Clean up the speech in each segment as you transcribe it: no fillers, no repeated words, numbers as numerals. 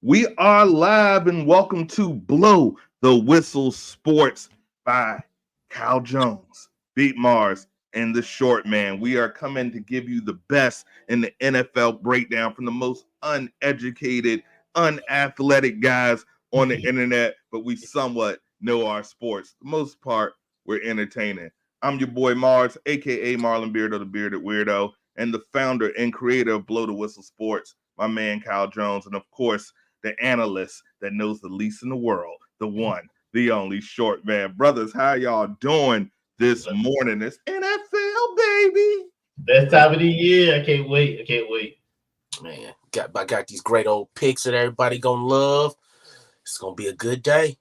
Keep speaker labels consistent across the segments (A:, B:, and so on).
A: We are live and welcome to Blow the Whistle Sports by Cal Jones, Beat Mars, and the Short Man. We are coming to give you the best in the NFL breakdown from the most uneducated, unathletic guys on the internet, but we somewhat know our sports. For the most part, we're entertaining. I'm your boy Mars, aka Marlon Beardo, the Bearded Weirdo, and the founder and creator of Blow the Whistle Sports, my man Cal Jones, and of course, the analyst that knows the least in the world, the one, the only Short Man. Brothers, how y'all doing this morning? It's NFL, baby.
B: Best time of the year. I can't wait.
C: Man, I got these great old picks that everybody gonna love. It's gonna be a good day.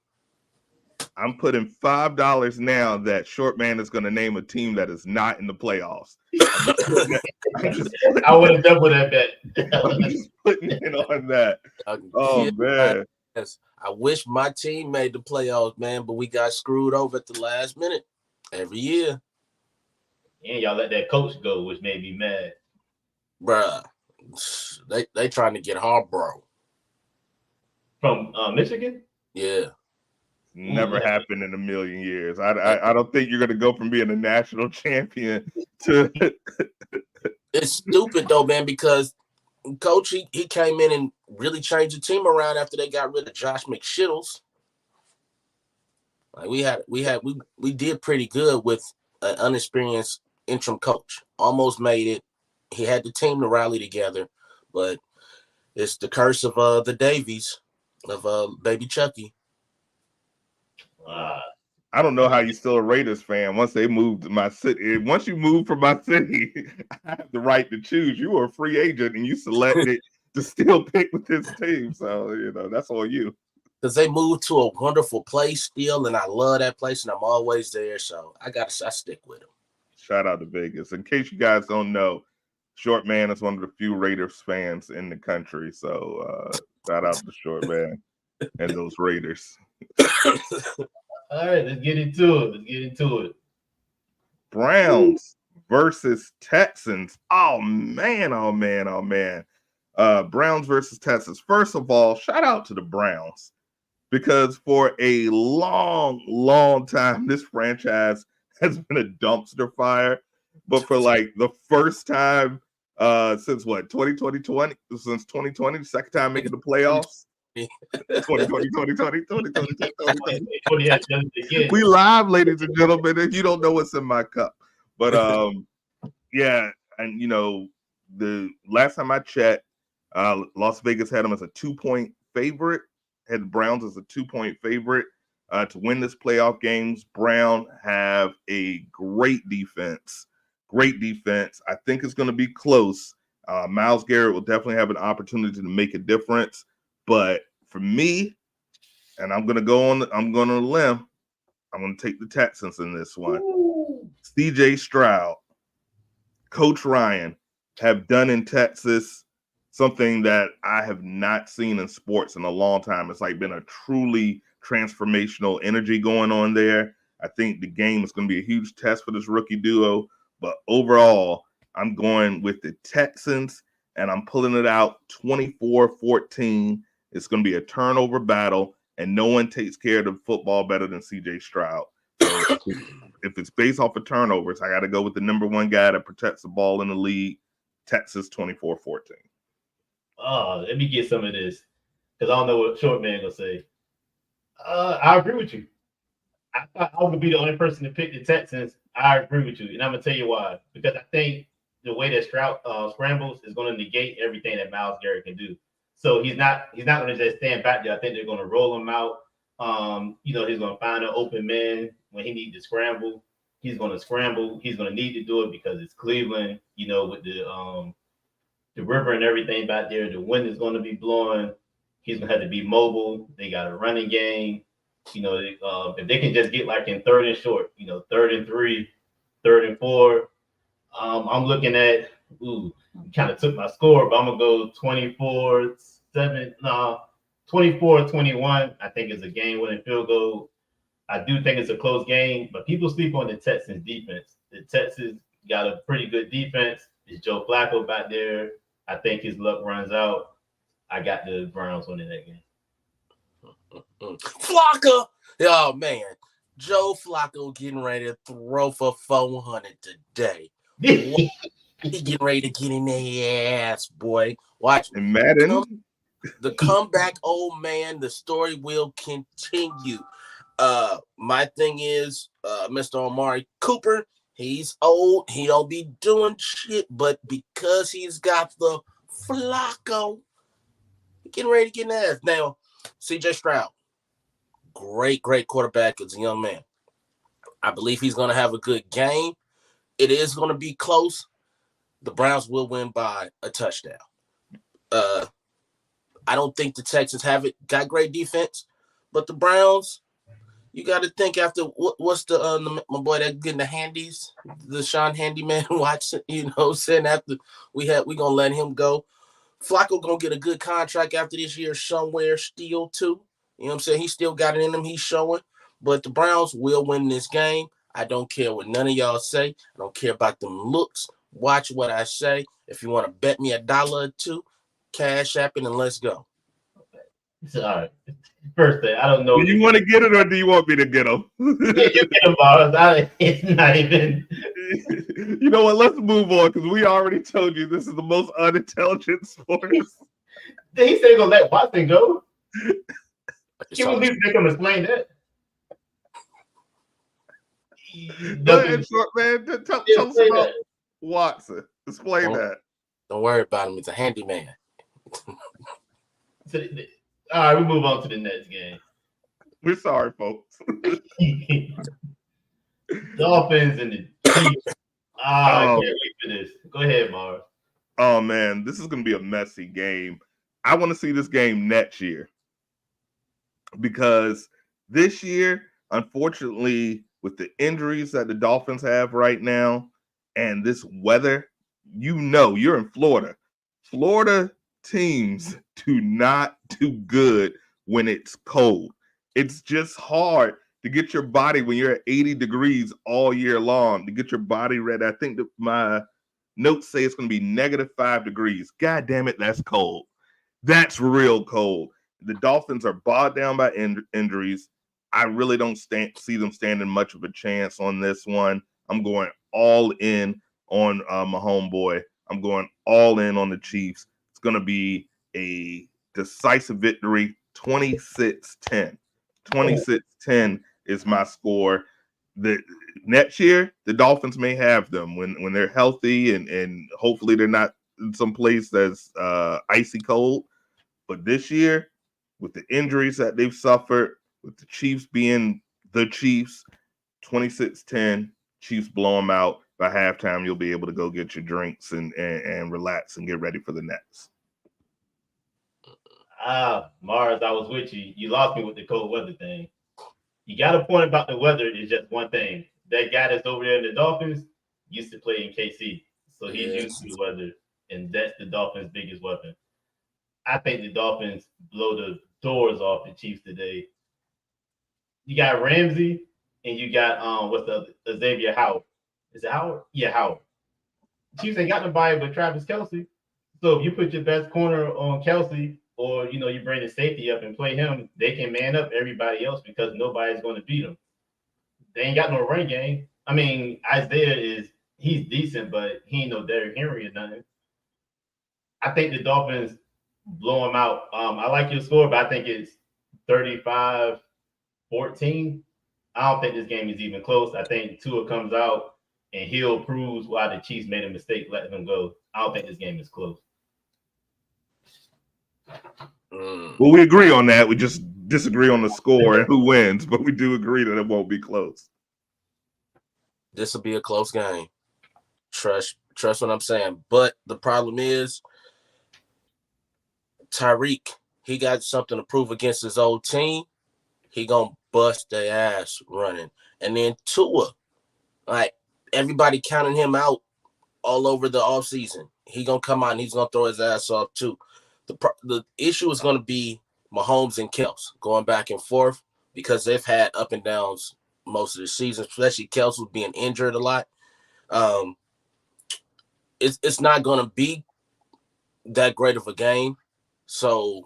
A: I'm putting $5 now that Short Man is going to name a team that is not in the playoffs.
B: I would have doubled that bet.
A: I'm just putting it on that. Oh, man.
C: I wish my team made the playoffs, man, but we got screwed over at the last minute every year.
B: And y'all let that coach go, which made me mad.
C: Bruh, they trying to get Harborough.
B: From Michigan?
C: Yeah.
A: Never happened in a million years. I don't think you're going to go from being a national champion to.
C: It's stupid though, man, because coach he came in and really changed the team around after they got rid of Josh McShittles. Like we did pretty good with an unexperienced interim coach. Almost made it. He had the team to rally together, but it's the curse of the Davies of baby Chucky.
A: I don't know how you're still a Raiders fan. Once they moved to my city, once you move from my city, I have the right to choose. You were a free agent and you selected to still pick with this team. So, that's on you.
C: Because they moved to a wonderful place still, and I love that place, and I'm always there. So I stick with them.
A: Shout out to Vegas. In case you guys don't know, Short Man is one of the few Raiders fans in the country. So shout out to Short Man and those Raiders.
B: All right, let's get into it.
A: Browns versus Texans. Oh man. Browns versus Texans. First of all, shout out to the Browns because for a long time, this franchise has been a dumpster fire. But for like the first time since 2020, the second time making the playoffs. 2020. We live, ladies and gentlemen. If you don't know what's in my cup, but yeah, and the last time I checked, Las Vegas had them as a 2-point favorite. Had the Browns as a 2-point favorite to win this playoff games. Brown have a great defense. I think it's going to be close. Myles Garrett will definitely have an opportunity to make a difference. But for me, and I'm going to go on a limb, I'm going to take the Texans in this one. Ooh. C.J. Stroud, Coach Ryan have done in Texas something that I have not seen in sports in a long time. It's like been a truly transformational energy going on there. I think the game is going to be a huge test for this rookie duo. But overall, I'm going with the Texans, and I'm pulling it out 24-14. It's going to be a turnover battle, and no one takes care of the football better than C.J. Stroud. So if it's based off of turnovers, I got to go with the number one guy that protects the ball in the league, Texas 24-14.
B: Oh, let me get some of this because I don't know what Short Man going to say. I agree with you. I thought I would be the only person to pick the Texans. I agree with you, and I'm going to tell you why. Because I think the way that Stroud scrambles is going to negate everything that Myles Garrett can do. So he's not going to just stand back there. I think they're going to roll him out. He's going to find an open man when he needs to scramble. He's going to scramble. He's going to need to do it because it's Cleveland, with the river and everything back there. The wind is going to be blowing. He's going to have to be mobile. They got a running game. If they can just get like in 3rd and short, 3rd and 3, 3rd and 4, I'm looking at, you kind of took my score, but I'm going to go 24-21. I think it's a game-winning field goal. I do think it's a close game, but people sleep on the Texans defense. The Texans got a pretty good defense. It's Joe Flacco back there. I think his luck runs out. I got the Browns winning that game.
C: Flocka. Oh, man. Joe Flacco getting ready to throw for 400 today. He getting ready to get in their ass, boy. Watch.
A: And Madden.
C: The comeback, old man, the story will continue. My thing is, Mr. Amari Cooper, he's old. He don't be doing shit, but because he's got the Flacco, he getting ready to get in the ass. Now, CJ Stroud, great quarterback as a young man. I believe he's going to have a good game. It is going to be close. The Browns will win by a touchdown. I don't think the Texans got great defense, but the Browns, you got to think after what's the my boy that getting the handies, the Sean Handyman Watson, saying after we gonna let him go. Flacco gonna get a good contract after this year somewhere still too. You know what I'm saying? He still got it in him. He's showing, but the Browns will win this game. I don't care what none of y'all say. I don't care about them looks. Watch what I say. If you want to bet me $1 or $2, Cash App it and let's go.
B: All right. First thing, I don't know.
A: Do you want to get it or do you want me to get him?
B: You get him, Mars. It's not even.
A: You know what? Let's move on because we already told you this is the most unintelligent sport.
B: He said he's gonna let Watson go. Can we at least make him explain that?
A: Go ahead, short man. Tell us about Watson. Explain that.
C: Don't worry about him. It's a handyman.
B: All right, we move on to the next game.
A: We're sorry, folks.
B: Dolphins and the Chiefs. I can't wait for this. Go ahead, Mars.
A: Oh, man, this is going to be a messy game. I want to see this game next year because this year, unfortunately, with the injuries that the Dolphins have right now and this weather, you're in Florida. Florida teams do not do good when it's cold. It's just hard to get your body when you're at 80 degrees all year long to get your body ready. I think that my notes say it's going to be -5 degrees. God damn it, that's cold. That's real cold. The Dolphins are bogged down by injuries. I really don't see them standing much of a chance on this one. I'm going all in on my homeboy. I'm going all in on the Chiefs. It's going to be a decisive victory, 26-10. 26-10 is my score. The next year, the Dolphins may have them when they're healthy and hopefully they're not in some place that's icy cold. But this year, with the injuries that they've suffered, with the Chiefs being the Chiefs, 26-10, Chiefs blow them out. By halftime, you'll be able to go get your drinks and relax and get ready for the Nets.
B: Mars, I was with you. You lost me with the cold weather thing. You got a point about the weather. Is just one thing. That guy that's over there in the Dolphins used to play in KC, so he's used to the weather, and that's the Dolphins' biggest weapon. I think the Dolphins blow the doors off the Chiefs today. You got Ramsey, and you got what's the Xavier Howard? Is it Howard? Yeah, Howard. Chiefs ain't got nobody but Travis Kelce. So if you put your best corner on Kelce, or you bring the safety up and play him, they can man up everybody else because nobody's going to beat them. They ain't got no run game. I mean, Isaiah he's decent, but he ain't no Derrick Henry or nothing. I think the Dolphins blow him out. I like your score, but I think it's 35-14. I don't think this game is even close. I think Tua comes out and Hill proves why the Chiefs made a mistake letting them go. I don't think this game is close.
A: Well, we agree on that. We just disagree on the score and who wins, but we do agree that it won't be close.
C: This will be a close game. Trust what I'm saying. But the problem is Tyreek, he got something to prove against his old team. He gonna bust their ass running. And then Tua, like everybody counting him out all over the offseason. He gonna come out and he's gonna throw his ass off too. The issue is gonna be Mahomes and Kels going back and forth because they've had up and downs most of the season, especially Kels was being injured a lot. It's not gonna be that great of a game. So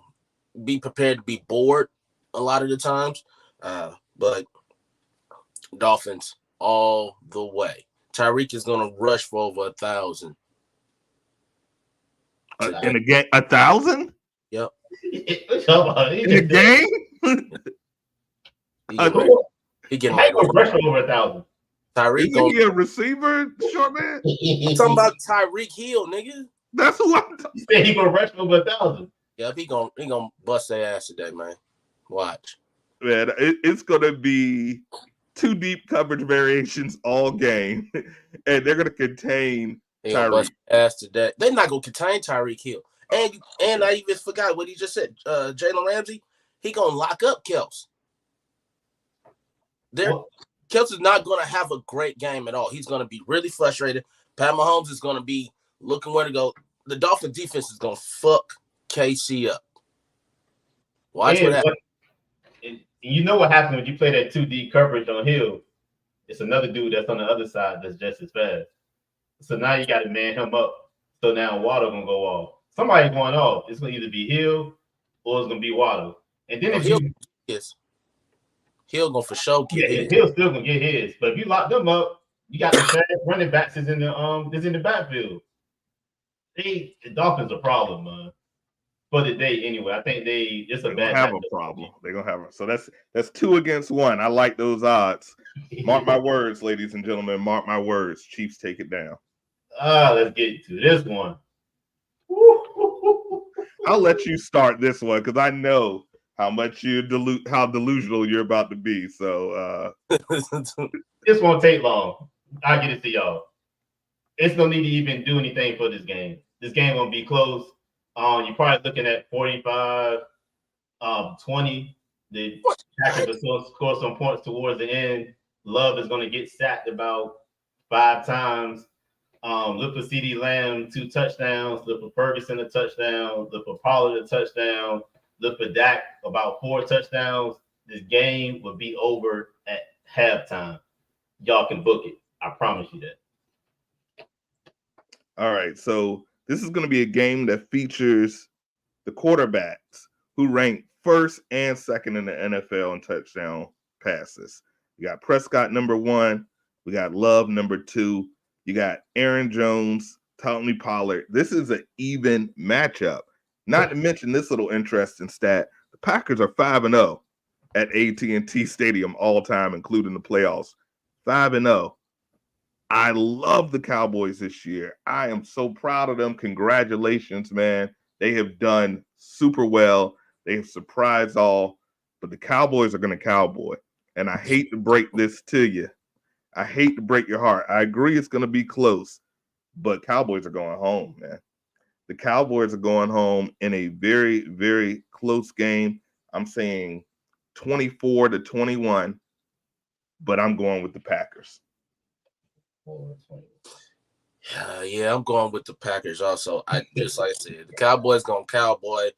C: be prepared to be bored a lot of the times. But Dolphins all the way. Tyreek is going to rush for over 1,000.
A: In a game, 1,000?
C: Yep.
A: In a game?
C: He getting ready to
B: rush for over 1,000.
A: Tyreek is he a receiver, short man?
C: I'm talking about Tyreek Hill, nigga.
A: That's who I'm talking.
B: He said he gonna rush for over 1,000.
C: Yep, he gonna bust their ass today, man. Watch.
A: Man, it's gonna be 2 deep coverage variations all game, and they're gonna contain Tyreek.
C: Ass today. They're not gonna contain Tyreek Hill. And I even forgot what he just said. Jalen Ramsey, he gonna lock up Kels. Kels is not gonna have a great game at all. He's gonna be really frustrated. Pat Mahomes is gonna be looking where to go. The Dolphin defense is gonna fuck KC up. Watch what happens.
B: You know what happens when you play that 2D coverage on Hill? It's another dude that's on the other side that's just as fast. So now you got to man him up. So now Waddle gonna go off. Somebody going off. It's gonna either be Hill or it's gonna be Waddle. And then
C: Hill gonna for sure get his.
B: Hill still gonna get his. But if you lock them up, you got the fast running backs is in the backfield. The Dolphins a problem, man. For the day anyway. I think it's a bad
A: have a problem. They're gonna have it. So that's 2 against 1. I like those odds. Mark my words, ladies and gentlemen. Mark my words. Chiefs take it down.
B: Let's get to this one.
A: I'll let you start this one because I know how much how delusional you're about to be. So
B: this won't take long. I'll get it to y'all. It's no need to even do anything for this game. This game gonna be close. You're probably looking at 45, 20. The Packers will score some points towards the end. Love is going to get sacked about 5 times. Look for CeeDee Lamb 2 touchdowns. Look for Ferguson a touchdown. Look for Pollard a touchdown. Look for Dak about 4 touchdowns. This game will be over at halftime. Y'all can book it. I promise you that.
A: All right, so this is going to be a game that features the quarterbacks who rank 1st and 2nd in the NFL in touchdown passes. You got Prescott number 1. We got Love number 2. You got Aaron Jones, Tony Pollard. This is an even matchup. Not to mention this little interesting stat. The Packers are 5-0 at AT&T Stadium all time, including the playoffs. 5-0. I love the Cowboys this year. I am so proud of them. Congratulations, man. They have done super well. They have surprised all, but the Cowboys are going to cowboy. And I hate to break this to you. I hate to break your heart. I agree it's going to be close, but Cowboys are going home, man. The Cowboys are going home in a very, very close game. I'm saying 24-21, but I'm going with the Packers.
C: Yeah, I'm going with the Packers also. I just like I said, the Cowboys gonna cowboy.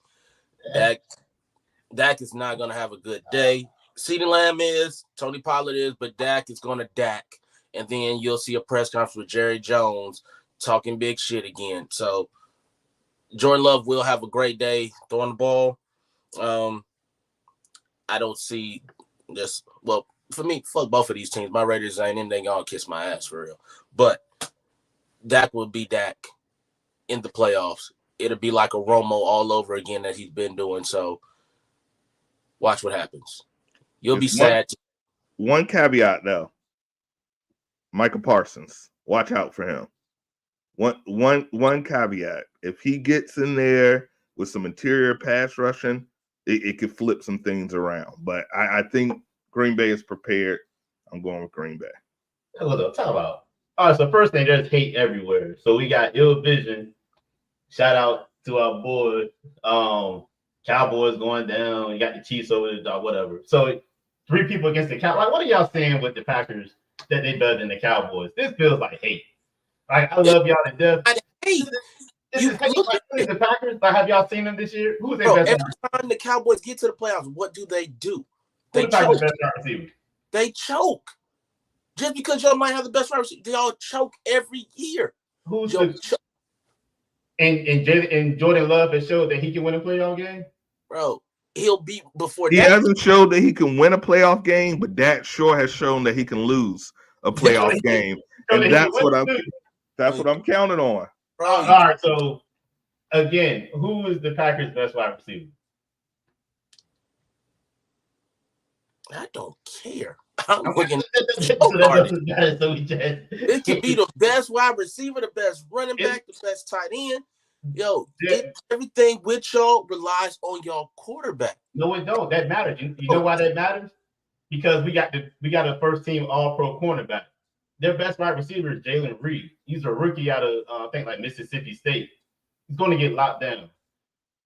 C: Dak is not gonna have a good day. CeeDee Lamb is, Tony Pollard is, but Dak is gonna Dak. And then you'll see a press conference with Jerry Jones talking big shit again. So Jordan Love will have a great day throwing the ball. I don't see this. Well, for me, fuck both of these teams. My Raiders ain't in. They gonna kiss my ass for real. But Dak will be Dak in the playoffs. It'll be like a Romo all over again that he's been doing. So watch what happens. You'll be sad.
A: One caveat though. Michael Parsons. Watch out for him. One caveat. If he gets in there with some interior pass rushing, it could flip some things around. But I think Green Bay is prepared. I'm going with Green Bay.
B: Talk about. All right, so first thing, there's hate everywhere. So we got ill vision. Shout out to our boy. Cowboys going down. You got the Chiefs over the dog, whatever. So 3 people against the Cowboys. Like, what are y'all saying with the Packers that they better than the Cowboys? This feels like hate. Like, I love y'all to death.
C: Hate.
B: The Packers. Like, have y'all seen them this year? Who's their best?
C: Every time the Cowboys get to the playoffs, what do? They
B: choke.
C: They choke. Just because y'all might have the best wide receiver, they all choke every year.
B: And Jordan Love has showed that he can win a playoff game.
C: Bro, he'll be before
A: He
C: that.
A: hasn't showed that he can win a playoff game, but Dak sure has shown that he can lose a playoff game, and that's what I'm counting on.
C: Bro,
B: all right, so again, who is the Packers' best wide receiver?
C: I don't care. I'm looking. It could be the best wide receiver, the best running back, the best tight end. Yo, everything with y'all relies on y'all quarterback.
B: No, it don't. That matters. You know why that matters? Because we got a first team All Pro cornerback. Their best wide receiver is Jalen Reed. He's a rookie out of I think like Mississippi State. He's going to get locked down.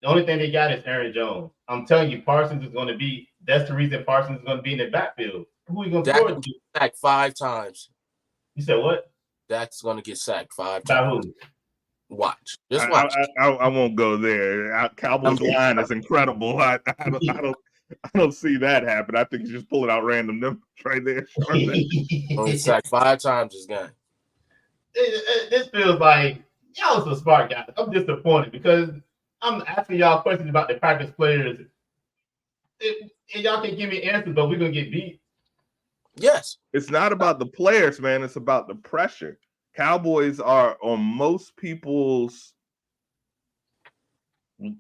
B: The only thing they got is Aaron Jones. I'm telling you, Parsons is going to be. That's the reason Parsons is going to be in the backfield. Who are you going to throw it to?
C: Sacked 5 times.
B: You said what?
C: Dak's going to get sacked 5
B: By
C: times.
B: who?
C: Watch. Just watch.
A: I won't go there. Cowboys line is incredible. I don't see that happen. I think he's just pulling out random numbers right there.
C: Only sacked 5 times this game.
B: This feels like y'all some smart guys. I'm disappointed because I'm asking y'all questions about the Packers players. And y'all can give me answers, but we're gonna get beat.
C: Yes.
A: It's not about the players, man. It's about the pressure. Cowboys are on most people's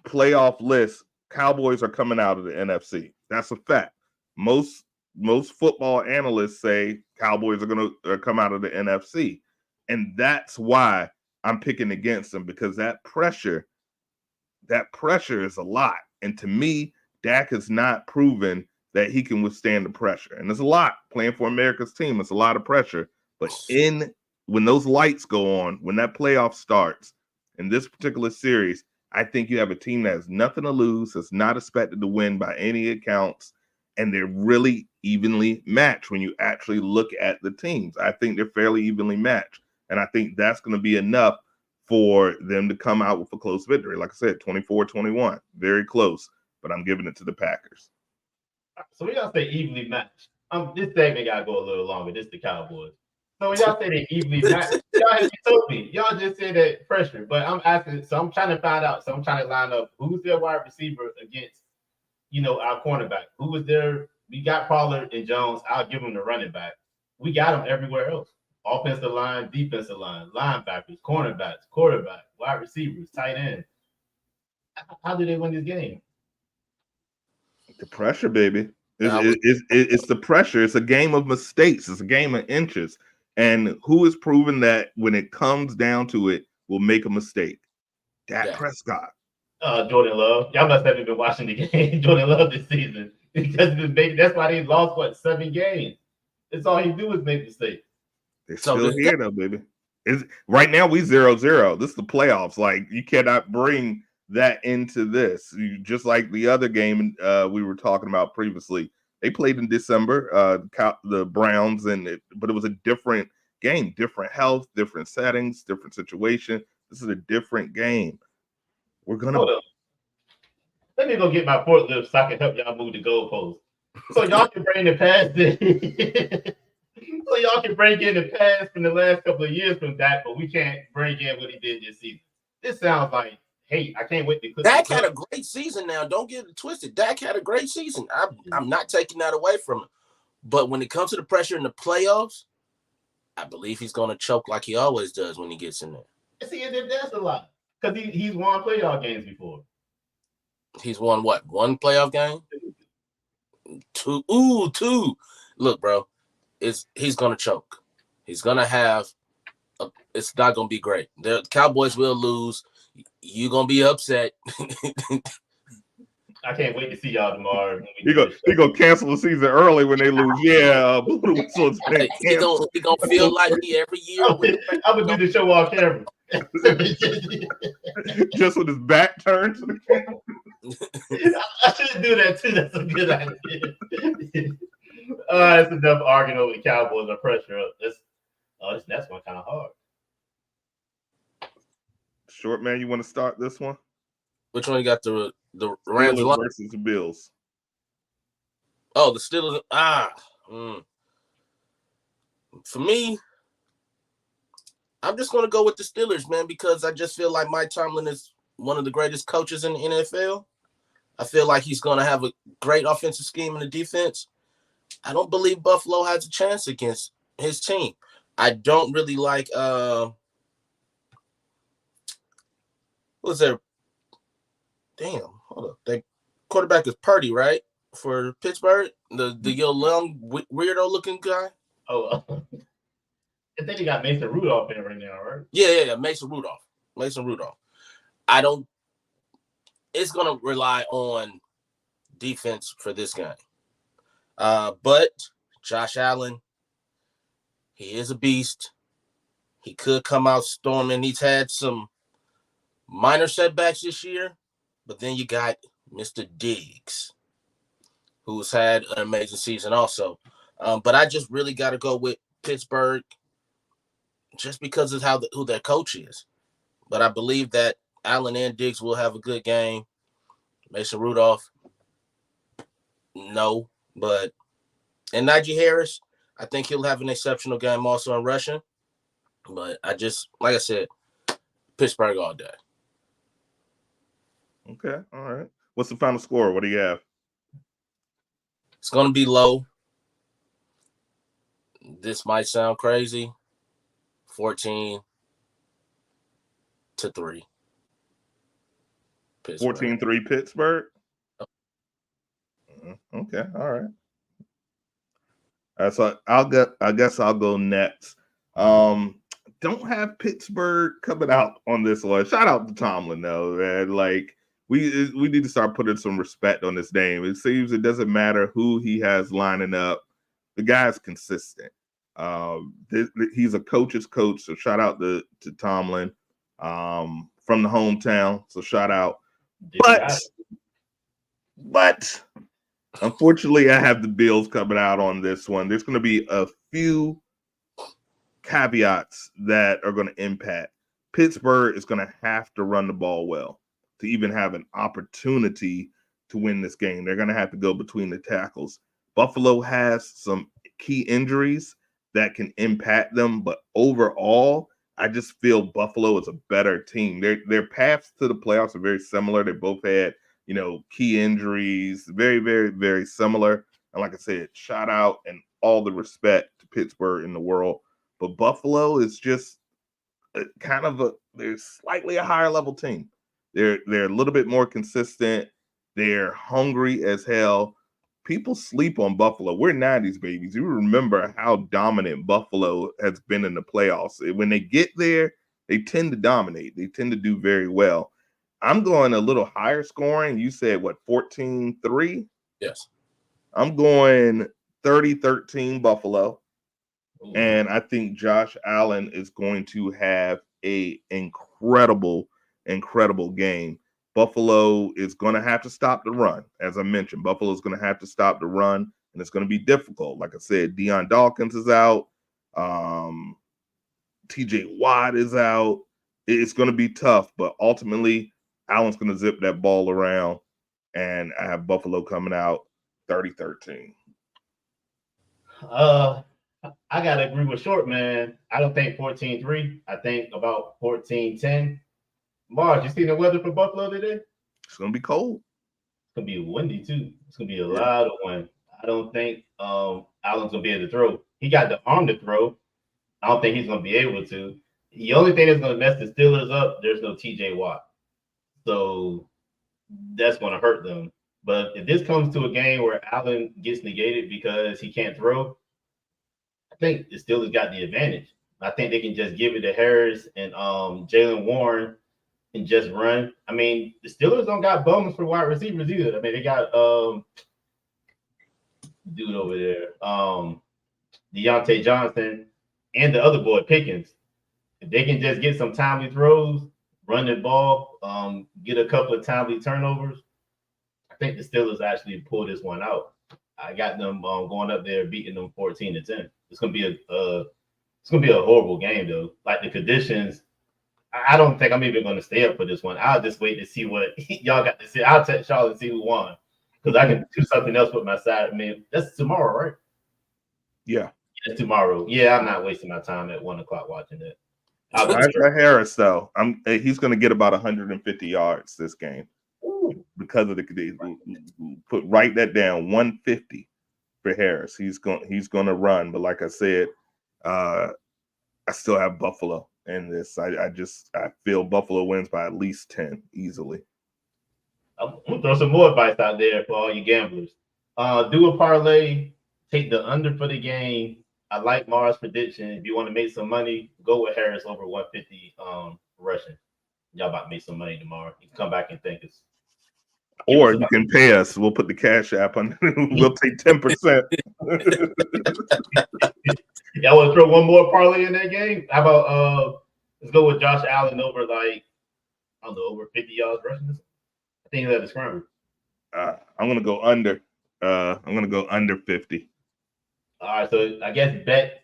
A: playoff list. Cowboys are coming out of the NFC. That's a fact. Most football analysts say Cowboys are going to come out of the NFC. And that's why I'm picking against them, because that pressure is a lot. And to me, Dak has not proven that he can withstand the pressure. And there's a lot playing for America's team. It's a lot of pressure. But when those lights go on, when that playoff starts, in this particular series, I think you have a team that has nothing to lose, that's not expected to win by any accounts, and they're really evenly matched when you actually look at the teams. I think they're fairly evenly matched, and I think that's going to be enough for them to come out with a close victory. Like I said, 24-21, very close, but I'm giving it to the Packers.
B: So we gotta say evenly matched. This segment gotta go a little longer. This is the Cowboys. So when y'all say they evenly matched, y'all haven't told me. Y'all just said that pressure, but I'm asking. So I'm trying to find out. So I'm trying to line up who's their wide receiver against, our cornerback. Who was there? We got Pollard and Jones. I'll give them the running back. We got them everywhere else. Offensive line, defensive line, linebackers, cornerbacks, quarterback, wide receivers, tight end. How do they win this game?
A: The pressure, baby. It's the pressure. It's a game of mistakes. It's a game of inches. And who is proven that when it comes down to it, will make a mistake? Dak Prescott.
B: Jordan Love. Y'all must haven't been watching the game. Jordan Love this season. Because that's why they lost, 7 games? That's all he do is make mistakes.
A: They're still here, though, baby. Right now, we 0-0. This is the playoffs. Like, you cannot bring that into this. Just like the other game we were talking about previously. They played in December, the Browns, but it was a different game, different health, different settings, different situation. This is a different game. We're gonna.
B: Hold up. Let me go get my forklift so I can help y'all move the goalposts. So y'all can bring the pass in. So y'all can bring in the pass from the last couple of years from Dak, but we can't bring in what he did this season. This sounds like hate. I can't wait to.
C: Dak had a great season now. Don't get it twisted. Dak had a great season. I'm not taking that away from him. But when it comes to the pressure in the playoffs, I believe he's going to choke like he always does when he gets in there.
B: See, that's a lot. Because he's won playoff games before.
C: He's won what? 1 playoff game? 2. 2. Look, bro, he's going to choke. He's going to have it's not going to be great. The Cowboys will lose. You're going to be upset.
B: I can't wait to see y'all tomorrow.
A: He gonna cancel the season early when they lose. Yeah, he
C: gonna feel like he every year.
B: I'm gonna do the show off camera.
A: Just with his back turned to the camera.
B: I should do that too. That's a good idea. It's enough arguing over the Cowboys and pressure up. This next one kind of hard.
A: Short man, you want to start this one?
C: Which one you got? The Rams
A: versus the Bills.
C: Oh, the Steelers. For me, I'm just going to go with the Steelers, man, because I just feel like Mike Tomlin is one of the greatest coaches in the NFL. I feel like he's going to have a great offensive scheme in the defense. I don't believe Buffalo has a chance against his team. I don't really like who's there? Damn, hold up. The quarterback is Purdy, right? For Pittsburgh, the young weirdo looking guy.
B: Oh, I think he got Mason Rudolph in right now, right?
C: Yeah. Mason Rudolph. I don't. It's gonna rely on defense for this game. But Josh Allen, he is a beast. He could come out storming. He's had some minor setbacks this year, but then you got Mr. Diggs, who's had an amazing season also. But I just really got to go with Pittsburgh just because of who their coach is. But I believe that Allen and Diggs will have a good game. Mason Rudolph, no. And Najee Harris, I think he'll have an exceptional game also in rushing. But like I said, Pittsburgh all day.
A: Okay, all right. What's the final score? What do you have?
C: It's going to be low. This might sound crazy. 14-3.
A: 14-3 Pittsburgh? Okay, all right. So I guess I'll go next. Don't have Pittsburgh coming out on this one. Shout out to Tomlin though, man. Like we need to start putting some respect on this name. It seems it doesn't matter who he has lining up. The guy's consistent. He's a coach's coach, so shout out to Tomlin from the hometown. So shout out. But unfortunately, I have the Bills coming out on this one. There's going to be a few caveats that are going to impact. Pittsburgh is going to have to run the ball well to even have an opportunity to win this game. They're going to have to go between the tackles. Buffalo has some key injuries that can impact them, but overall, I just feel Buffalo is a better team. Their paths to the playoffs are very similar. They both had, key injuries, very, very, very similar. And like I said, shout out and all the respect to Pittsburgh in the world. But Buffalo is just they're slightly a higher level team. They're a little bit more consistent. They're hungry as hell. People sleep on Buffalo. We're 90s babies. You remember how dominant Buffalo has been in the playoffs. When they get there, they tend to dominate. They tend to do very well. I'm going a little higher scoring. You said, 14-3?
C: Yes.
A: I'm going 30-13 Buffalo.
B: Ooh.
A: And I think Josh Allen is going to have a incredible game. Buffalo is going to have to stop the run. As I mentioned, Buffalo is going to have to stop the run, and it's going to be difficult. Like I said, D.E.N. Dawkins is out. T.J. Watt is out. It's going to be tough, but ultimately, Allen's going to zip that ball around, and I have Buffalo coming out 30-13.
B: I got to agree with Short, man. I don't think 14-3. I think about 14-10. Marge, you see the weather for Buffalo today?
A: It's going to be cold.
B: It's going to be windy, too. It's going to be a lot of wind. I don't think Allen's going to be able to throw. He got the arm to throw. I don't think he's going to be able to. The only thing that's going to mess the Steelers up, there's no T.J. Watt. So that's going to hurt them. But if this comes to a game where Allen gets negated because he can't throw, I think the Steelers got the advantage. I think they can just give it to Harris and Jalen Warren and just run. I mean, the Steelers don't got bones for wide receivers either. I mean, they got dude over there, Deontay Johnson, and the other boy, Pickens. If they can just get some timely throws, run the ball, get a couple of timely turnovers, I think the Steelers actually pull this one out. I got them going up there, beating them 14-10. It's gonna be a horrible game though. Like the conditions, I don't think I'm even gonna stay up for this one. I'll just wait to see what y'all got to see. I'll text y'all and see who won because I can do something else with my side. I mean, that's tomorrow, right?
A: Yeah,
B: it's tomorrow. Yeah, I'm not wasting my time at 1:00 watching it.
A: Najee Harris, though, he's going to get about 150 yards this game.
B: Ooh.
A: Because of write that down, 150 for Harris. He's going to run, but like I said, I still have Buffalo in this. I feel Buffalo wins by at least 10 easily.
B: I'm gonna throw some more advice out there for all you gamblers. Do a parlay, take the under for the game. I like Mars' prediction. If you want to make some money, go with Harris over 150 rushing. Y'all about to make some money tomorrow. You can come back and thank us.
A: Or you can pay us. We'll put the cash app on. We'll take 10%.
B: Y'all want to throw one more parlay in that game? How about let's go with Josh Allen over over 50 yards rushing. I think he's at the scramble.
A: I'm gonna go under. I'm gonna go under 50.
B: All right, so I guess bet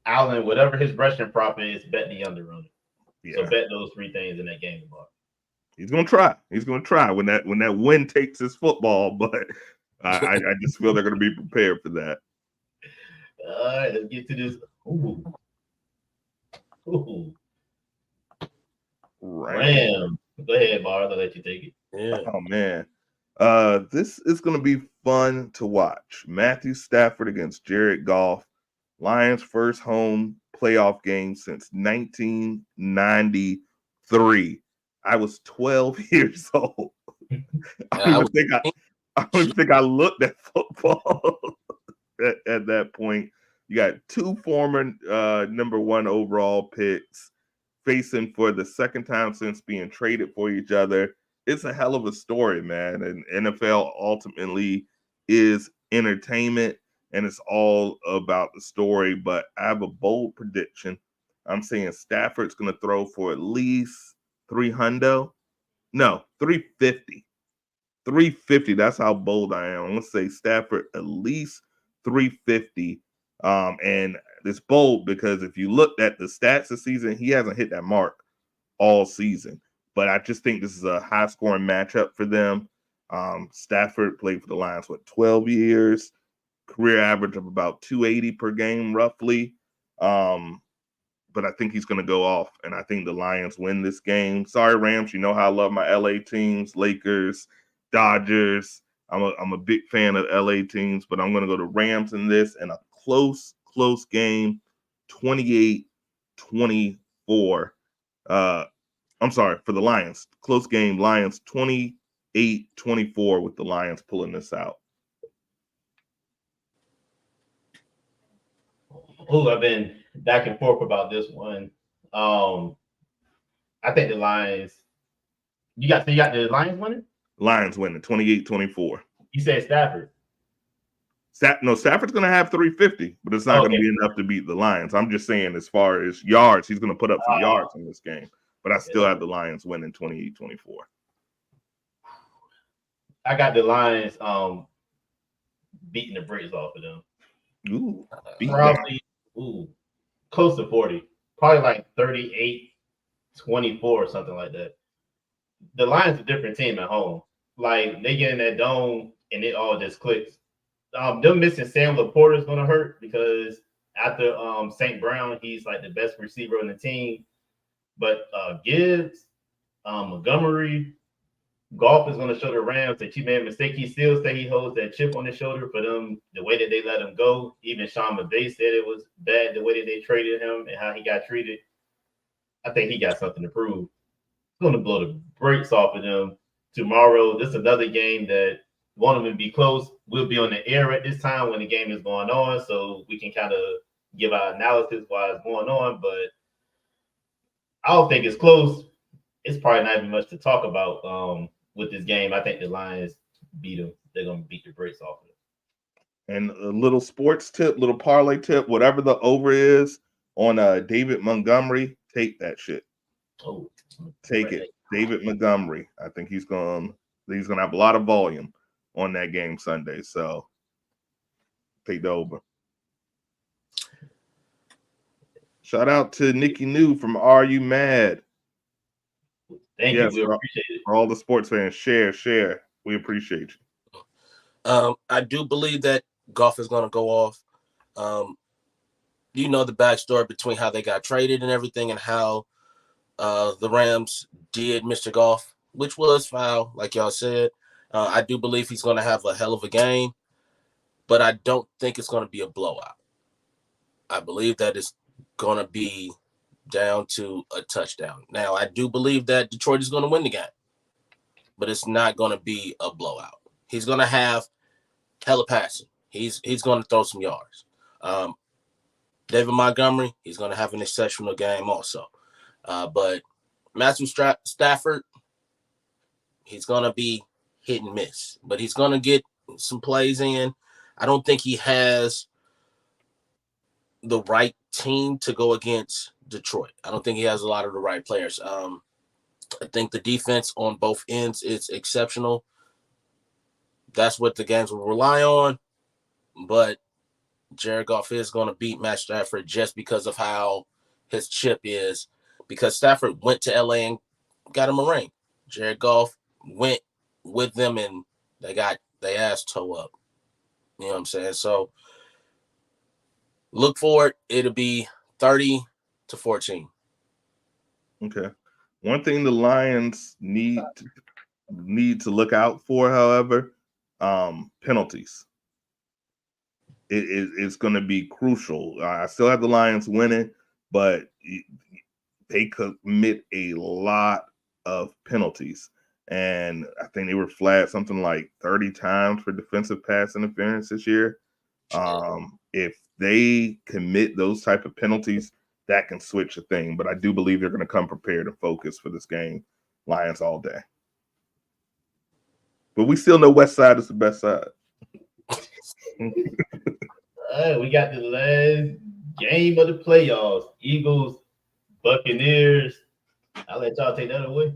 B: Allen, whatever his rushing prop is, bet the under on it. Yeah. So bet those three things in that game tomorrow.
A: He's gonna try. He's gonna try when that win takes his football, but I just feel they're gonna be prepared for that.
B: All right, let's get to this. Ooh. Ram. Go ahead, Mars. I'll let you take it.
C: Yeah.
A: Oh man. This is gonna be fun to watch. Matthew Stafford against Jared Goff. Lions' first home playoff game since 1993. I was 12 years old. I don't even think I looked at football at that point. You got two former number one overall picks facing for the second time since being traded for each other. It's a hell of a story, man. And NFL ultimately is entertainment, and it's all about the story. But I have a bold prediction. I'm saying Stafford's going to throw for at least 300. No, 350. 350. That's how bold I am. I'm going to say Stafford at least 350. And it's bold because if you looked at the stats this season, he hasn't hit that mark all season. But I just think this is a high-scoring matchup for them. Stafford played for the Lions, 12 years, career average of about 280 per game, roughly. But I think he's going to go off, and I think the Lions win this game. Sorry, Rams, you know how I love my LA teams, Lakers, Dodgers. I'm a big fan of LA teams, but I'm going to go to Rams in this, and a close game, 28-24. I'm sorry, for the Lions. Close game, Lions 28-24 with the Lions pulling this out.
B: Oh, I've been back and forth about this one. I think the Lions. You got the Lions winning?
A: Lions winning 28-24.
B: You said Stafford.
A: Stafford's going to have 350, but it's not going to be enough to beat the Lions. I'm just saying as far as yards, he's going to put up some yards in this game. But I still have the Lions winning 28-24.
B: I got the Lions beating the brakes off of them.
A: Ooh,
B: probably close to 40. Probably like 38-24 or something like that. The Lions are a different team at home. Like they get in that dome and it all just clicks. Them missing Sam Laporta is gonna hurt because after St. Brown, he's like the best receiver on the team. But Gibbs, Montgomery, Goff is going to show the Rams that you made a mistake. He still say he holds that chip on his shoulder for them, the way that they let him go. Even Sean McVay said it was bad the way that they traded him and how he got treated. I think he got something to prove. It's going to blow the brakes off of them tomorrow. This is another game that one of them be close. We'll be on the air at this time when the game is going on, so we can kind of give our analysis while it's going on, but I don't think it's close. It's probably not even much to talk about with this game. I think the Lions beat them. They're going to beat the brakes off of them.
A: And a little sports tip, little parlay tip, whatever the over is on David Montgomery, take that shit.
B: Oh,
A: take it. David Montgomery. I think he's gonna have a lot of volume on that game Sunday. So take the over. Shout out to Nikki New from Are You Mad?
B: Thank you. We appreciate it.
A: For all the sports fans, share. We appreciate you.
C: I do believe that Goff is going to go off. you know the backstory between how they got traded and everything, and how the Rams did Mr. Goff, which was foul, like y'all said. I do believe he's going to have a hell of a game, but I don't think it's going to be a blowout. I believe that it's going to be down to a touchdown. Now, I do believe that Detroit is going to win the game, but it's not going to be a blowout. He's going to have hella passing. He's going to throw some yards. David Montgomery, he's going to have an exceptional game also. But Matthew Stafford, he's going to be hit and miss, but he's going to get some plays in. I don't think he has the right team to go against Detroit. I don't think he has a lot of the right players. I think the defense on both ends is exceptional. That's what the games will rely on. But Jared Goff is going to beat Matt Stafford just because of how his chip is. Because Stafford went to LA and got him a ring. Jared Goff went with them and they got their ass toe up. You know what I'm saying? So look for it. It'll be 30-14.
A: Okay. One thing the Lions need to look out for, however, penalties. It's going to be crucial. I still have the Lions winning, but they commit a lot of penalties. And I think they were flagged something like 30 times for defensive pass interference this year. If they commit those type of penalties, that can switch a thing. But I do believe they're going to come prepared and focused for this game. Lions all day. But we still know West Side is the best side.
B: We got the last game of the playoffs. Eagles, Buccaneers. I'll let y'all take that away.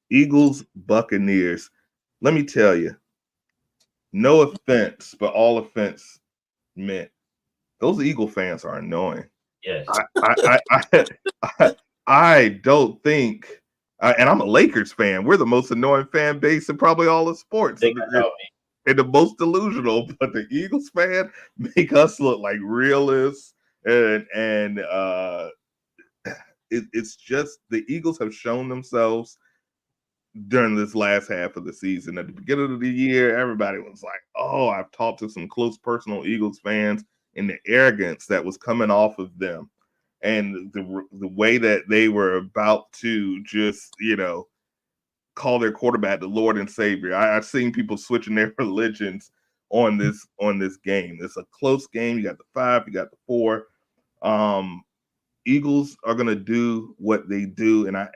A: Eagles, Buccaneers. Let me tell you, no offense, but all offense meant. Those Eagle fans are annoying.
B: Yes.
A: I don't think, and I'm a Lakers fan. We're the most annoying fan base in probably all of sports. And the most delusional, but the Eagles fan make us look like realists, and it's just the Eagles have shown themselves during this last half of the season. At the beginning of the year, everybody was like, "Oh, I've talked to some close personal Eagles fans," and the arrogance that was coming off of them, and the way that they were about to just call their quarterback the Lord and Savior. I've seen people switching their religions on this game. It's a close game. You got the 5, you got the 4. Eagles are gonna do what they do, and I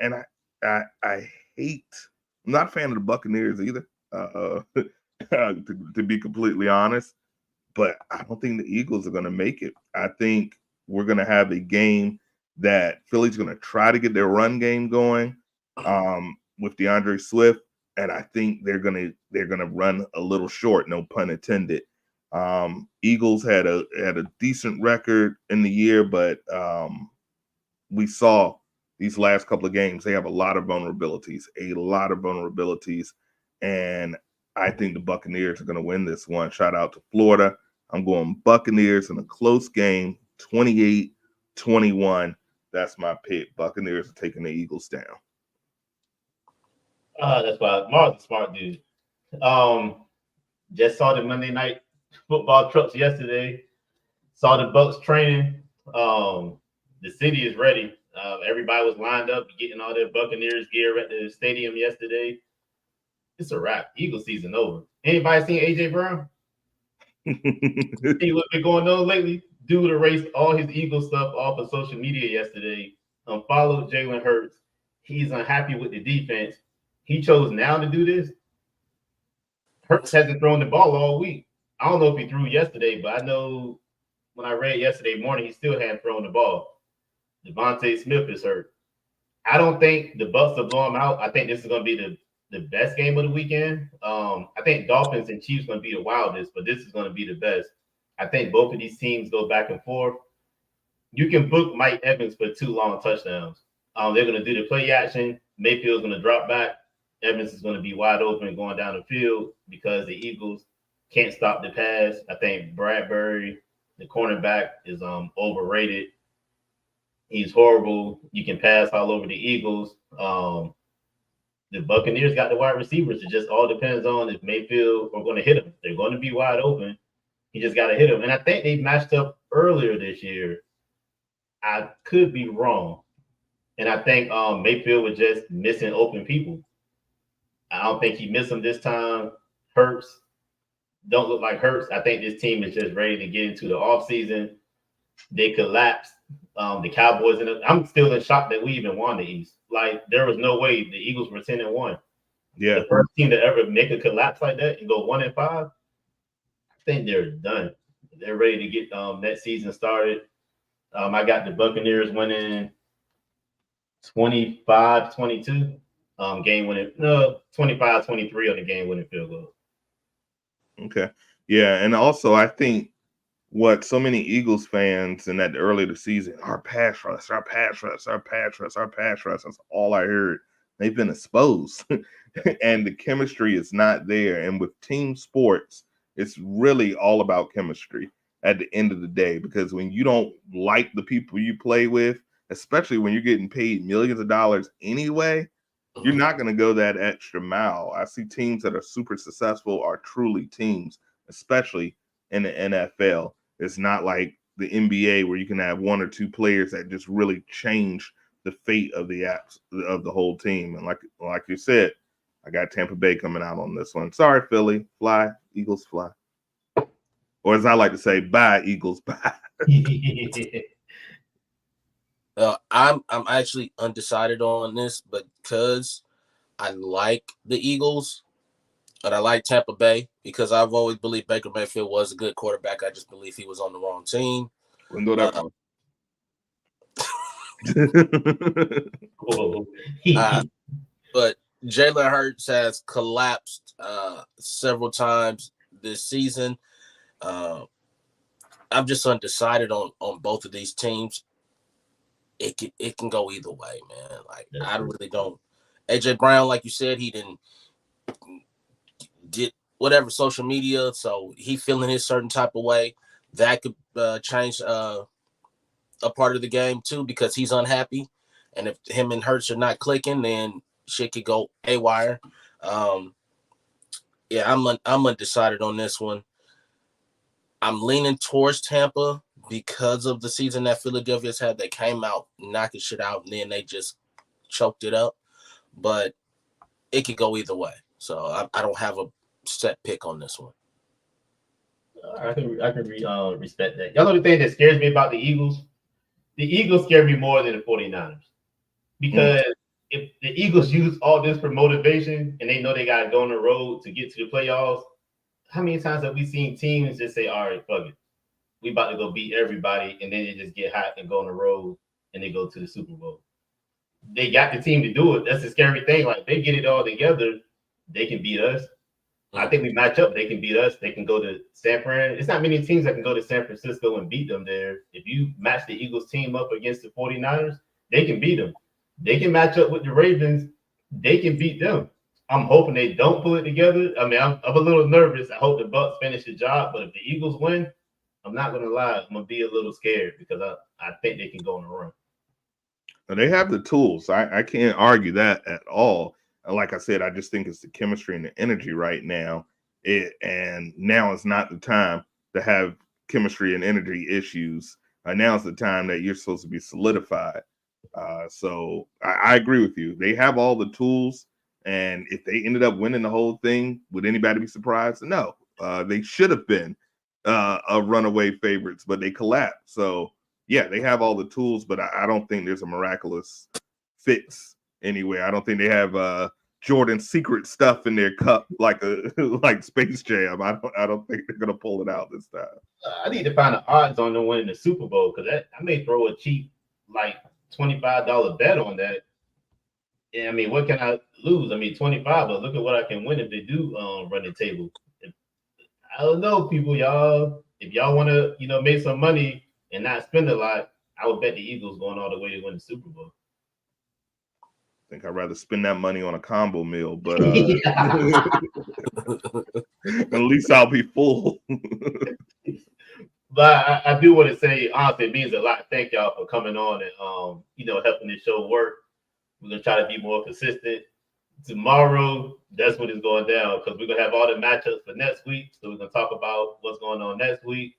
A: hate. I'm not a fan of the Buccaneers either, to be completely honest. But I don't think the Eagles are gonna make it. I think we're gonna have a game that Philly's gonna try to get their run game going. With DeAndre Swift, and I think they're gonna run a little short, no pun intended. Eagles had a decent record in the year, but we saw these last couple of games they have a lot of vulnerabilities, and I think the Buccaneers are going to win this one. Shout out to Florida. I'm going Buccaneers in a close game, 28-21. That's my pick. Buccaneers are taking the Eagles down.
B: That's why Mark's a smart dude. Just saw the Monday Night Football trucks yesterday. Saw the Bucs training. The city is ready. Everybody was lined up getting all their Buccaneers gear at the stadium yesterday. It's a wrap. Eagle season over. Anybody seen AJ Brown? See what's been going on lately? Dude erased all his Eagle stuff off of social media yesterday. Unfollowed Jalen Hurts. He's unhappy with the defense. He chose now to do this. Hurts hasn't thrown the ball all week. I don't know if he threw yesterday, but I know when I read yesterday morning, he still hadn't thrown the ball. Devontae Smith is hurt. I don't think the Bucs will blow him out. I think this is going to be the best game of the weekend. I think Dolphins and Chiefs going to be the wildest, but this is going to be the best. I think both of these teams go back and forth. You can book Mike Evans for 2 long touchdowns. They're going to do the play action. Mayfield's going to drop back. Evans is going to be wide open going down the field because the Eagles can't stop the pass. I think Bradbury The cornerback is overrated. He's horrible. You can pass all over the Eagles. The Buccaneers got the wide receivers. It just all depends on if Mayfield are going to hit him. They're going to be wide open. He just got to hit him. And I think they matched up earlier this year. I could be wrong. And I think Mayfield was just missing open people. I don't think he missed them this time. Hurts don't look like Hurts. I think this team is just ready to get into the offseason. They collapsed. The Cowboys, I'm still in shock that we even won the East. Like, there was no way the Eagles were 10-1.
A: Yeah.
B: The first team to ever make a collapse like that and go 1-5, I think they're done. They're ready to get that season started. I got the Buccaneers winning 25-22. Game winning, 25-23 on the game winning field goal.
A: Okay. Yeah. And also, I think what so many Eagles fans and at the early of the season, our pass rush. That's all I heard. They've been exposed. And the chemistry is not there. And with team sports, it's really all about chemistry at the end of the day, because when you don't like the people you play with, especially when you're getting paid millions of dollars anyway, you're not going to go that extra mile. I see teams that are super successful are truly teams, especially in the NFL. It's not like the NBA where you can have one or two players that just really change the fate of the whole team. And like you said, I got Tampa Bay coming out on this one. Sorry, Philly, fly, Eagles fly. Or as I like to say, bye, Eagles, bye.
C: I'm actually undecided on this, but because I like the Eagles and I like Tampa Bay, because I've always believed Baker Mayfield was a good quarterback. I just believe he was on the wrong team.
A: Wouldn't go that
C: far. But Jalen Hurts has collapsed several times this season. I'm just undecided on both of these teams. It can go either way, man. Like, I really don't. AJ Brown, like you said, he did whatever social media, so he feeling his certain type of way. That could change a part of the game too, because he's unhappy. And if him and Hurts are not clicking, then shit could go haywire. Yeah, I'm undecided on this one. I'm leaning towards Tampa because of the season that Philadelphia's had. They came out knocking shit out, and then they just choked it up. But it could go either way. So I don't have a set pick on this one.
B: I can respect that. Y'all know the thing that scares me about the Eagles? The Eagles scare me more than the 49ers. Because if the Eagles use all this for motivation and they know they got to go on the road to get to the playoffs, how many times have we seen teams just say, all right, fuck it, we about to go beat everybody, and then they just get hot and go on the road and they go to the Super Bowl? They got the team to do it. That's the scary thing. Like, they get it all together, they can beat us. I think we match up. They can beat us. They can go to San Fran. It's not many teams that can go to San Francisco and beat them there. If you match the Eagles team up against the 49ers, they can beat them. They can match up with the Ravens. They can beat them. I'm hoping they don't pull it together. I mean, I'm a little nervous. I hope the Bucs finish the job. But if the Eagles win, I'm not going to lie, I'm going to be a little scared because I think they can go on a run.
A: They have the tools. I can't argue that at all. And like I said, I just think it's the chemistry and the energy right now. And now is not the time to have chemistry and energy issues. Now is the time that you're supposed to be solidified. So I agree with you. They have all the tools. And if they ended up winning the whole thing, would anybody be surprised? No. They should have been a runaway favorites, but they collapsed. So, yeah, they have all the tools, but I don't think there's a miraculous fix anywhere. I don't think they have Jordan's secret stuff in their cup like Space Jam. I don't think they're gonna pull it out this time.
B: I need to find the odds on them winning the Super Bowl, because I may throw a cheap like $25 bet on that. Yeah, I mean, what can I lose? I mean, 25, but look at what I can win if they do run the table. I don't know, people, y'all. If y'all want to, make some money and not spend a lot, I would bet the Eagles going all the way to win the Super Bowl.
A: I think I'd rather spend that money on a combo meal, but at least I'll be full.
B: But I do want to say, honestly, it means a lot. Thank y'all for coming on and helping this show work. We're gonna try to be more consistent. Tomorrow, that's when it's going down because we're gonna have all the matchups for next week. So we're gonna talk about what's going on next week.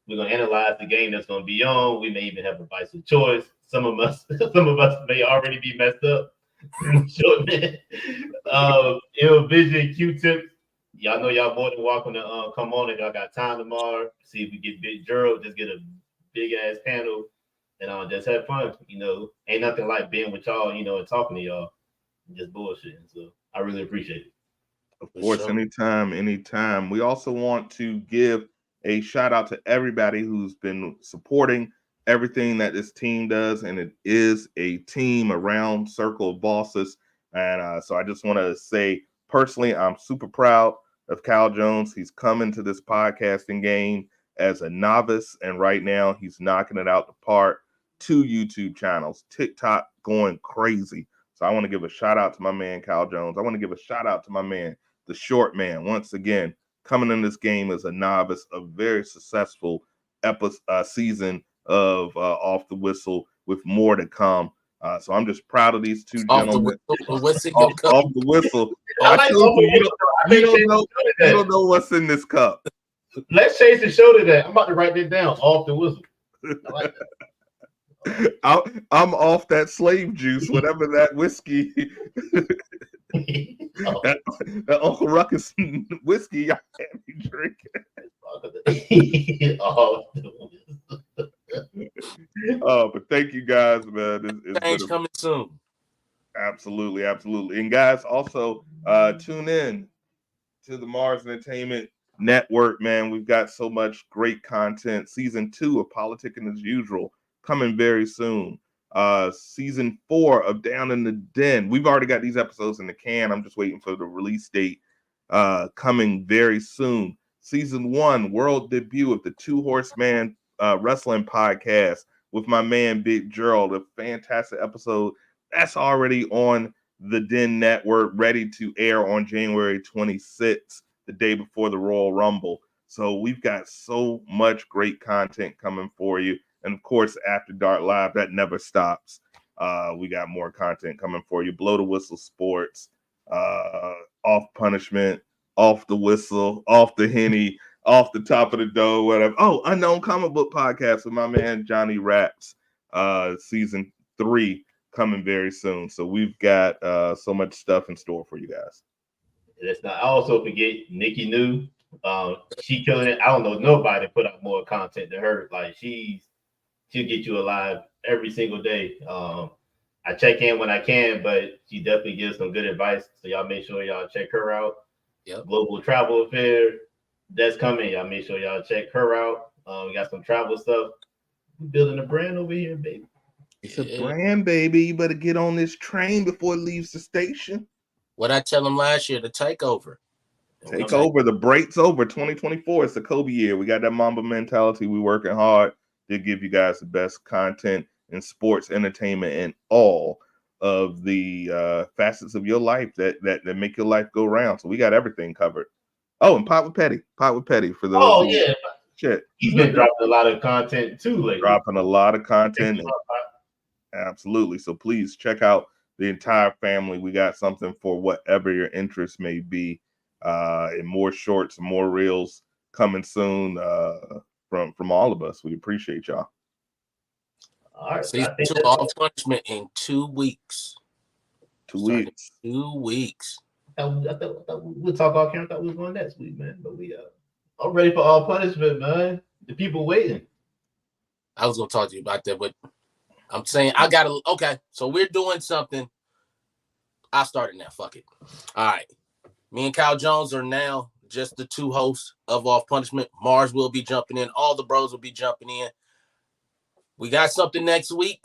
B: We're gonna analyze the game that's gonna be on. We may even have advice of choice. Some of us may already be messed up. Short man. Vision, Q-Tips. Y'all know y'all more than welcome to come on if y'all got time tomorrow. See if we get Big Gerald, just get a big ass panel and just have fun. Ain't nothing like being with y'all, and talking to y'all, just bullshitting. So I really appreciate it.
A: Of course, anytime. We also want to give a shout out to everybody who's been supporting everything that this team does, and it is a team around Circle of Bosses. And so I just want to say personally, I'm super proud of Cal Jones. He's come into this podcasting game as a novice, and right now he's knocking it out the park. 2 YouTube channels, TikTok going crazy. So I want to give a shout out to my man Cal Jones. I want to give a shout out to my man, the Short Man, once again coming in this game as a novice, a very successful season of Off the Whistle with more to come. So I'm just proud of these two gentlemen.
C: What's in
A: off the whistle. I told you, you don't know what's in this cup.
B: Let's change the show to that. I'm about to write this down. Off the whistle. I like that.
A: I'm off that slave juice, whatever that whiskey. that Uncle Ruckus whiskey I can't be drinking. But thank you guys, man.
C: Change coming soon.
A: Absolutely. And guys, also tune in to the Mars Entertainment Network, man. We've got so much great content. Season 2 of Politicking as Usual coming very soon. Season 4 of Down in the Den. We've already got these episodes in the can. I'm just waiting for the release date coming very soon. Season 1, world debut of the Two Horseman Wrestling Podcast with my man Big Gerald. A fantastic episode that's already on the Den Network, ready to air on January 26th, the day before the Royal Rumble. So we've got so much great content coming for you. And of course, After Dark Live, that never stops. We got more content coming for you. Blow the Whistle Sports, Off Punishment, Off the Whistle, Off the Henny, Off the Top of the Dough, whatever. Oh, Unknown Comic Book Podcast with my man Johnny Raps, season 3 coming very soon. So we've got so much stuff in store for you guys.
B: Let's not also forget Nikki New. She killing it. I don't know nobody put out more content than her. Like she'll get you alive every single day. I check in when I can, but she definitely gives some good advice. So y'all make sure y'all check her out.
C: Yep.
B: Global Travel Affair, that's coming. Y'all make sure y'all check her out. We got some travel stuff. We're building a brand over here, baby.
A: It's a brand, baby. You better get on this train before it leaves the station.
C: What I tell them last year, the takeover.
A: Take over. The break's over. 2024. It's the Kobe year. We got that Mamba mentality. We working hard to give you guys the best content in sports, entertainment, and all of the facets of your life that make your life go round. So we got everything covered. Oh, and Pot with Petty for those.
B: Oh yeah,
A: shit.
B: He's been dropping a lot of content too lately.
A: Dropping a lot of content. Absolutely. So please check out the entire family. We got something for whatever your interest may be. And more shorts, more reels coming soon from all of us. We appreciate y'all.
B: All right.
C: Season 2 Off Punishment in 2 weeks.
A: 2 weeks.
C: 2 weeks.
B: I thought we'll talk off camera. I thought we was going next week, man. But I'm ready for All Punishment, man. The people waiting.
C: I was gonna talk to you about that, but I'm saying I gotta. Okay, so we're doing something. I started now. Fuck it. All right. Me and Kyle Jones are now just the 2 hosts of Off Punishment. Mars will be jumping in. All the bros will be jumping in. We got something next week,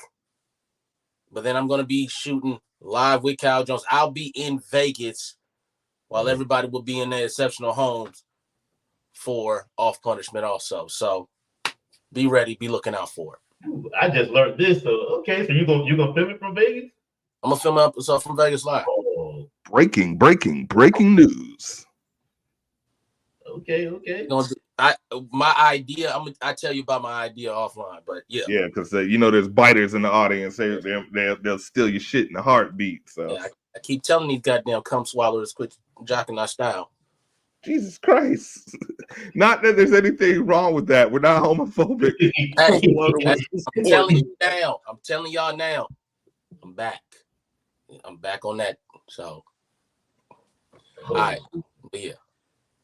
C: but then I'm going to be shooting live with Kyle Jones. I'll be in Vegas while everybody will be in their exceptional homes for Off Punishment also. So be ready. Be looking out for it.
B: Ooh, I just learned this. So, okay, so you're gonna film it from Vegas?
C: I'm going to film an episode from Vegas live.
A: Breaking news.
B: Okay.
C: My idea. I tell you about my idea offline, but yeah.
A: Yeah, because there's biters in the audience. They'll steal your shit in a heartbeat. So
C: Yeah, I keep telling these goddamn cum swallowers quit jocking our style.
A: Jesus Christ. Not that there's anything wrong with that. We're not homophobic.
C: I'm telling you now. I'm telling y'all now. I'm back. I'm back on that. So, all right. But yeah.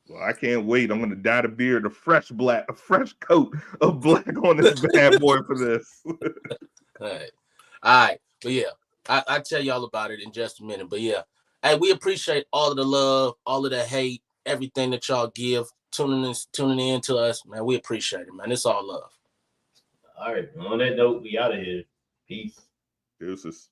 A: Well, I can't wait. I'm gonna dye the beard a fresh coat of black on this bad boy for this.
C: All right. But yeah, I tell y'all about it in just a minute. But yeah, hey, we appreciate all of the love, all of the hate, everything that y'all give, tuning in to us, man. We appreciate it, man. It's all love.
B: All right. On that note, we out of here. Peace.
A: Deuces.